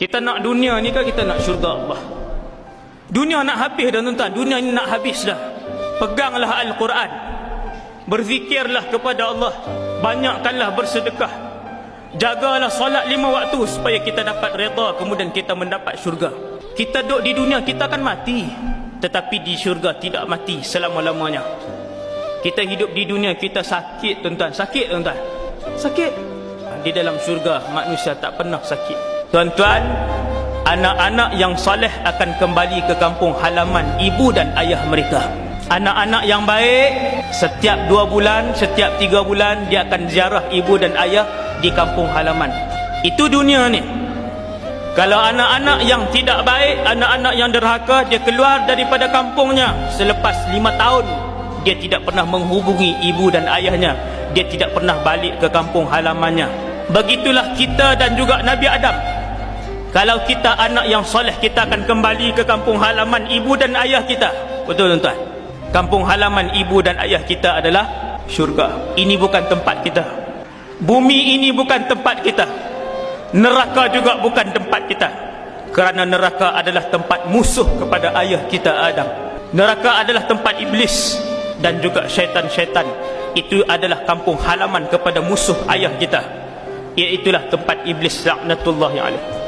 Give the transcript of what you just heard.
Kita nak dunia ni kan, kita nak syurga Allah. Dunia nak habis dah tuan-tuan. Dunia ni nak habis dah. Peganglah Al-Quran, berzikirlah kepada Allah, banyakkanlah bersedekah, jagalah solat 5 waktu supaya kita dapat redha, kemudian kita mendapat syurga. Kita duduk di dunia, kita akan mati, tetapi di syurga tidak mati selama-lamanya. Kita hidup di dunia, kita sakit tuan-tuan. Sakit tuan-tuan, sakit. Di dalam syurga manusia tak pernah sakit. Tuan-tuan, anak-anak yang saleh akan kembali ke kampung halaman ibu dan ayah mereka. Anak-anak yang baik, setiap 2 bulan, setiap 3 bulan dia akan ziarah ibu dan ayah di kampung halaman. Itu dunia ni. Kalau anak-anak yang tidak baik, anak-anak yang derhaka, dia keluar daripada kampungnya selepas 5 tahun, dia tidak pernah menghubungi ibu dan ayahnya, dia tidak pernah balik ke kampung halamannya. Begitulah kita dan juga Nabi Adam. Kalau kita anak yang soleh, kita akan kembali ke kampung halaman ibu dan ayah kita. Betul tuan-tuan? Kampung halaman ibu dan ayah kita adalah syurga. Ini bukan tempat kita. Bumi ini bukan tempat kita. Neraka juga bukan tempat kita. Kerana neraka adalah tempat musuh kepada ayah kita Adam. Neraka adalah tempat iblis dan juga syaitan-syaitan. Itu adalah kampung halaman kepada musuh ayah kita. Iaitulah tempat iblis, laknatullahi alaihi.